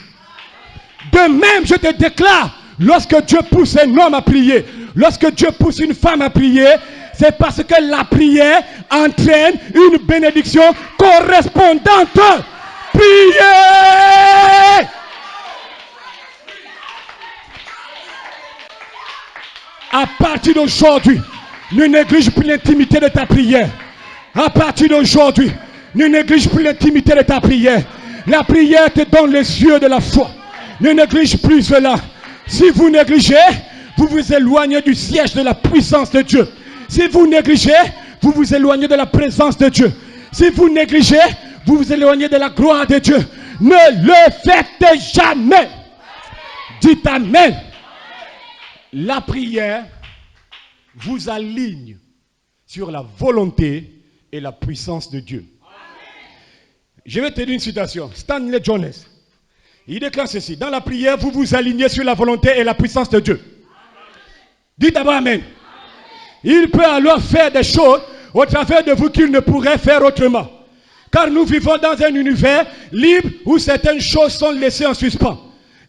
De même, je te déclare, lorsque Dieu pousse un homme à prier, lorsque Dieu pousse une femme à prier, c'est parce que la prière entraîne une bénédiction correspondante. Priez! À partir d'aujourd'hui, ne néglige plus l'intimité de ta prière. À partir d'aujourd'hui, ne néglige plus l'intimité de ta prière. La prière te donne les yeux de la foi. Ne néglige plus cela. Si vous négligez, vous vous éloignez du siège de la puissance de Dieu. Si vous négligez, vous vous éloignez de la présence de Dieu. Si vous négligez, vous vous éloignez de la gloire de Dieu. Ne le faites jamais. Dites Amen. La prière vous aligne sur la volonté et la puissance de Dieu. Je vais te dire une citation. Stanley Jones. Il déclare ceci. Dans la prière, vous vous alignez sur la volonté et la puissance de Dieu. Dites d'abord Amen. Il peut alors faire des choses au travers de vous qu'il ne pourrait faire autrement. Car nous vivons dans un univers libre où certaines choses sont laissées en suspens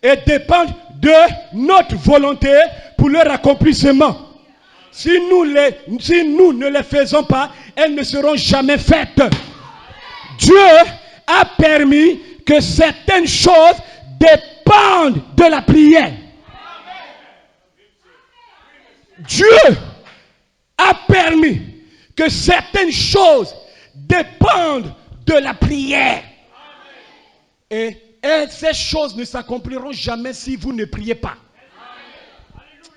et dépendent de notre volonté pour leur accomplissement. Si nous ne les faisons pas, elles ne seront jamais faites. Dieu a permis que certaines choses dépendent de la prière. Dieu a permis que certaines choses dépendent de la prière. Et ces choses ne s'accompliront jamais si vous ne priez pas.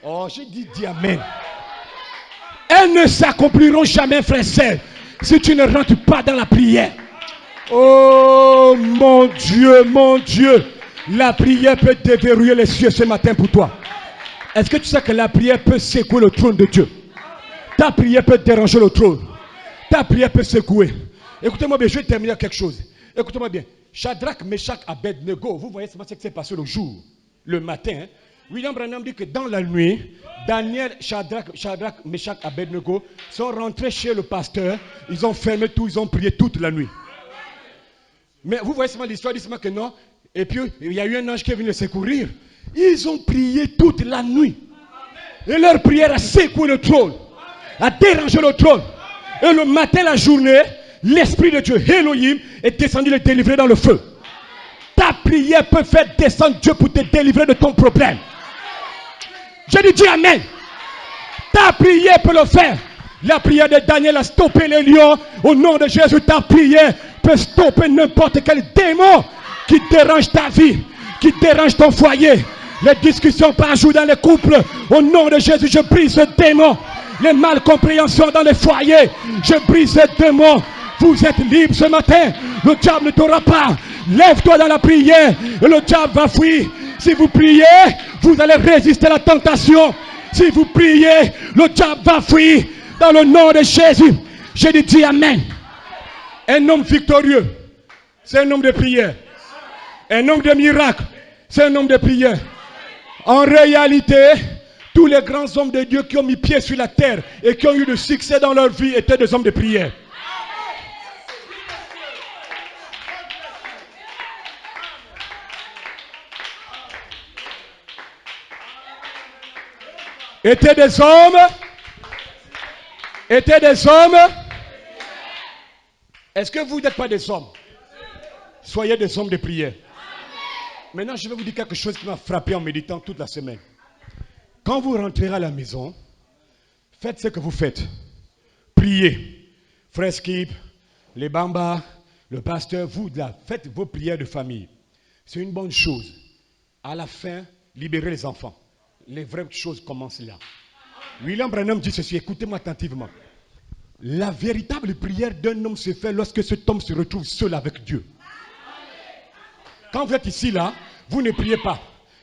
Oh, j'ai dit Amen. Elles ne s'accompliront jamais, frère et sœur, si tu ne rentres pas dans la prière. Oh mon Dieu, la prière peut déverrouiller les cieux ce matin pour toi. Est-ce que tu sais que la prière peut secouer le trône de Dieu? Ta prière peut déranger le trône. Ta prière peut secouer. Écoutez-moi bien, je vais terminer quelque chose. Écoutez-moi bien. Shadrach, Meshach, Abednego, vous voyez ce qui s'est passé le jour, le matin. William Branham dit que dans la nuit, Daniel, Shadrach, Meshach, Abednego sont rentrés chez le pasteur. Ils ont fermé tout, ils ont prié toute la nuit. Mais vous voyez seulement l'histoire, dit seulement que non. Et puis, il y a eu un ange qui est venu les secourir. Ils ont prié toute la nuit. Et leur prière a secoué le trône, a dérangé le trône. Et le matin, la journée, l'Esprit de Dieu, Elohim, est descendu les délivrer dans le feu. Ta prière peut faire descendre Dieu pour te délivrer de ton problème. Je dis Amen. Ta prière peut le faire. La prière de Daniel a stoppé les lions. Au nom de Jésus, ta prière peut stopper n'importe quel démon qui dérange ta vie, qui dérange ton foyer. Les discussions par jour dans les couples. Au nom de Jésus, je brise ce démon. Les malcompréhensions dans les foyers. Je brise ce démon. Vous êtes libre ce matin. Le diable ne t'aura pas. Lève-toi dans la prière et le diable va fuir. Si vous priez, vous allez résister à la tentation. Si vous priez, le diable va fuir. Dans le nom de Jésus, je dis Amen. Un homme victorieux, c'est un homme de prière. Un homme de miracle, c'est un homme de prière. En réalité, tous les grands hommes de Dieu qui ont mis pied sur la terre et qui ont eu du succès dans leur vie étaient des hommes de prière. Étaient des hommes. Est-ce que vous n'êtes pas des hommes? Soyez des hommes de prière. Maintenant, je vais vous dire quelque chose qui m'a frappé en méditant toute la semaine. Quand vous rentrerez à la maison, faites ce que vous faites. Priez. Frère Skip, les Bambas, le pasteur, vous là, faites vos prières de famille. C'est une bonne chose. À la fin, libérez les enfants. Les vraies choses commencent là. William Branham dit ceci, écoutez-moi attentivement. La véritable prière d'un homme se fait lorsque cet homme se retrouve seul avec Dieu. Quand vous êtes ici là, vous ne priez pas.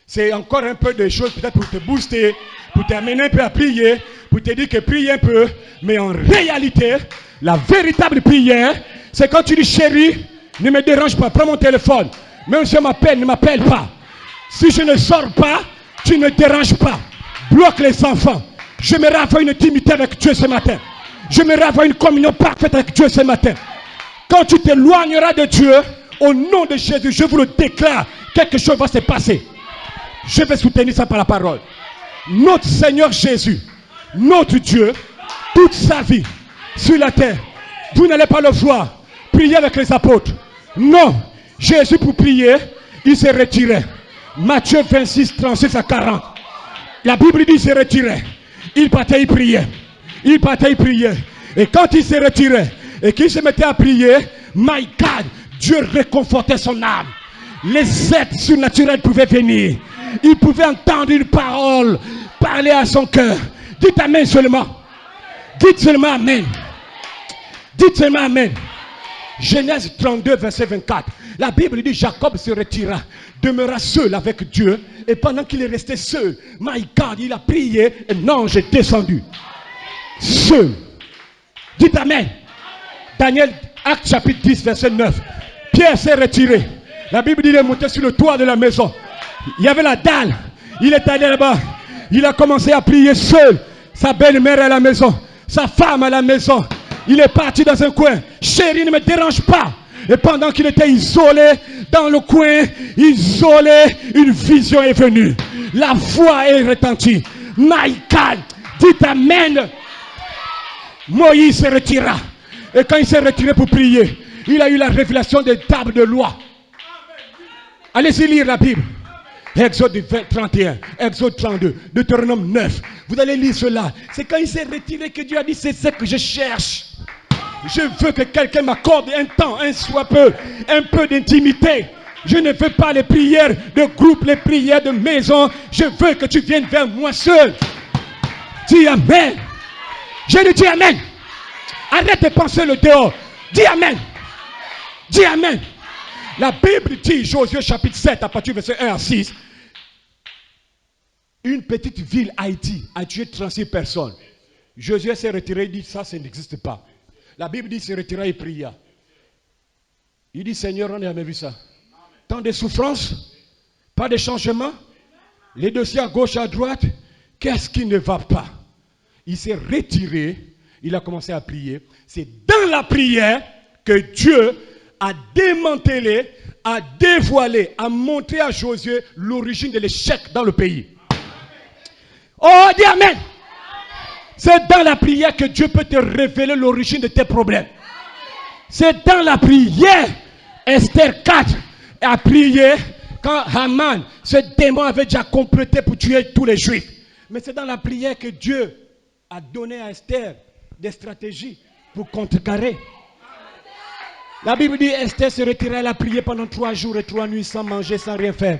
C'est encore un peu de choses peut-être pour te booster, pour t'amener un peu à prier, pour te dire que prie un peu. Mais en réalité, la véritable prière, c'est quand tu dis chérie, ne me dérange pas, prends mon téléphone. Même si on m'appelle, ne m'appelle pas. Si je ne sors pas, tu ne déranges pas. Bloque les enfants. J'aimerais avoir une intimité avec Dieu ce matin. J'aimerais avoir une communion parfaite avec Dieu ce matin. Quand tu t'éloigneras de Dieu, au nom de Jésus, je vous le déclare, quelque chose va se passer. Je vais soutenir ça par la parole. Notre Seigneur Jésus, notre Dieu, toute sa vie sur la terre, vous n'allez pas le voir prier avec les apôtres. Non, Jésus pour prier, il s'est retiré. Matthieu 26, 36 à 40. La Bible dit qu'il s'est retiré. Il partait, il priait. Il partait, il priait. Et quand il s'est retiré et qu'il se mettait à prier, my God, Dieu réconfortait son âme. Les êtres surnaturels pouvaient venir. Il pouvait entendre une parole parler à son cœur. Dites Amen seulement. Dites seulement Amen. Dites seulement Amen. Genèse 32, verset 24. La Bible dit Jacob se retira, demeura seul avec Dieu. Et pendant qu'il est resté seul, my God, il a prié. Un ange est descendu. Seul. Dites Amen. Daniel, Acte chapitre 10, verset 9. Pierre s'est retiré. La Bible dit qu'il est monté sur le toit de la maison. Il y avait la dalle. Il est allé là-bas. Il a commencé à prier seul. Sa belle-mère à la maison. Sa femme à la maison. Il est parti dans un coin. Chérie, ne me dérange pas. Et pendant qu'il était isolé dans le coin, isolé, une vision est venue. La voix est retentie. My God, dites Amen. Moïse se retira. Et quand il s'est retiré pour prier, il a eu la révélation des tables de loi. Allez-y lire la Bible. Exode 31, Exode 32, Deutéronome 9. Vous allez lire cela. C'est quand il s'est retiré que Dieu a dit, c'est ce que je cherche. Je veux que quelqu'un m'accorde un temps, un peu d'intimité. Je ne veux pas les prières de groupe, les prières de maison. Je veux que tu viennes vers moi seul. Dis Amen. Je lui dis Amen. Arrête de penser le dehors. Dis Amen. Dis Amen. La Bible dit, Josué chapitre 7, à partir du verset 1 à 6, une petite ville, Haïti, a tué 36 personnes. Josué s'est retiré, il dit, ça n'existe pas. La Bible dit, il s'est retiré et pria. Il dit, Seigneur, on n'a jamais vu ça. Tant de souffrances, pas de changement, les dossiers à gauche, à droite, qu'est-ce qui ne va pas? Il s'est retiré, il a commencé à prier. C'est dans la prière que Dieu a démantelé, a dévoilé, a montré à Josué l'origine de l'échec dans le pays. Oh, dis Amen. C'est dans la prière que Dieu peut te révéler l'origine de tes problèmes. C'est dans la prière. Esther 4 a prié quand Haman, ce démon, avait déjà comploté pour tuer tous les Juifs. Mais c'est dans la prière que Dieu a donné à Esther des stratégies pour contrecarrer. La Bible dit Esther se retirait, elle a prié pendant 3 jours et 3 nuits sans manger, sans rien faire.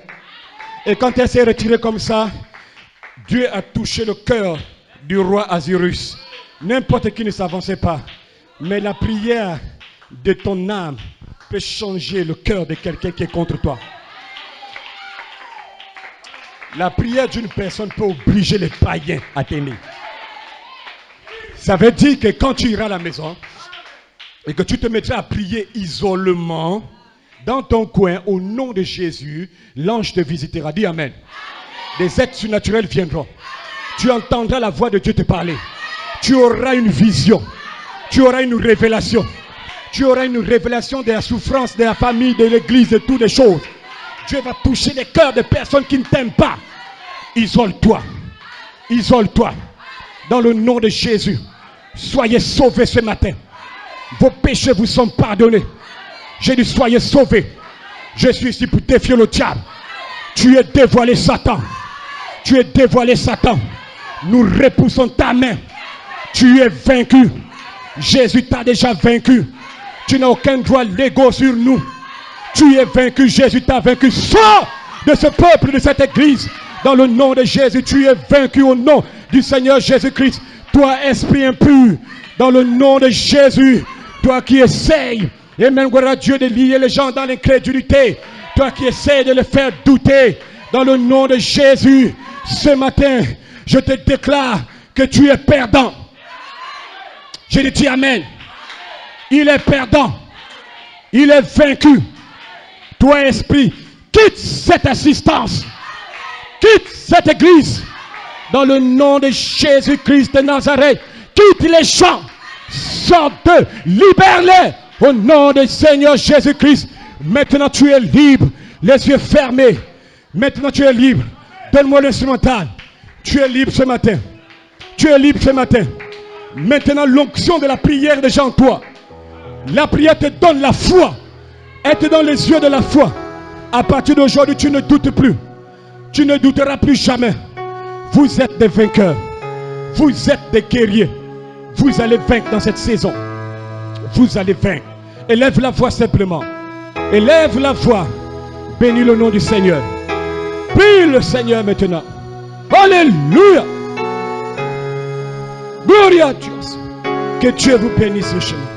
Et quand elle s'est retirée comme ça, Dieu a touché le cœur du roi Asirus. N'importe qui ne s'avançait pas. Mais la prière de ton âme peut changer le cœur de quelqu'un qui est contre toi. La prière d'une personne peut obliger les païens à t'aimer. Ça veut dire que quand tu iras à la maison et que tu te mettras à prier isolement dans ton coin, au nom de Jésus, l'ange te visitera. Dis Amen. Des êtres surnaturels viendront. Tu entendras la voix de Dieu te parler. Tu auras une vision. Tu auras une révélation. Tu auras une révélation de la souffrance de la famille, de l'église, de toutes les choses. Dieu va toucher les cœurs de personnes qui ne t'aiment pas. Isole-toi. Isole-toi. Dans le nom de Jésus. Soyez sauvés ce matin. Vos péchés vous sont pardonnés. J'ai dit soyez sauvés. Je suis ici pour défier le diable. Tu es dévoilé Satan. Tu es dévoilé Satan. Nous repoussons ta main. Tu es vaincu. Jésus t'a déjà vaincu. Tu n'as aucun droit légaux sur nous. Tu es vaincu. Jésus t'a vaincu. Sors de ce peuple, de cette église. Dans le nom de Jésus, tu es vaincu au nom du Seigneur Jésus-Christ. Toi, esprit impur, dans le nom de Jésus. Toi qui essayes, et même gloire à Dieu, de lier les gens dans l'incrédulité. Toi qui essayes de les faire douter, dans le nom de Jésus. Ce matin, je te déclare que tu es perdant. Je te dis Amen. Il est perdant. Il est vaincu. Toi, esprit, quitte cette assistance. Quitte cette église. Dans le nom de Jésus-Christ de Nazareth. Quitte les gens. Sors d'eux. Libère-les. Au nom du Seigneur Jésus-Christ, maintenant tu es libre, les yeux fermés. Maintenant tu es libre. Donne-moi l'instrumental. Tu es libre ce matin. Tu es libre ce matin. Maintenant l'onction de la prière est déjà en toi. La prière te donne la foi. Elle te donne les yeux de la foi. À partir d'aujourd'hui, tu ne doutes plus. Tu ne douteras plus jamais. Vous êtes des vainqueurs. Vous êtes des guerriers. Vous allez vaincre dans cette saison. Vous allez vaincre. Élève la voix simplement. Élève la voix. Bénis le nom du Seigneur. Prie le Seigneur maintenant. Alléluia. Gloire à Dieu. Que Dieu vous bénisse ce chemin.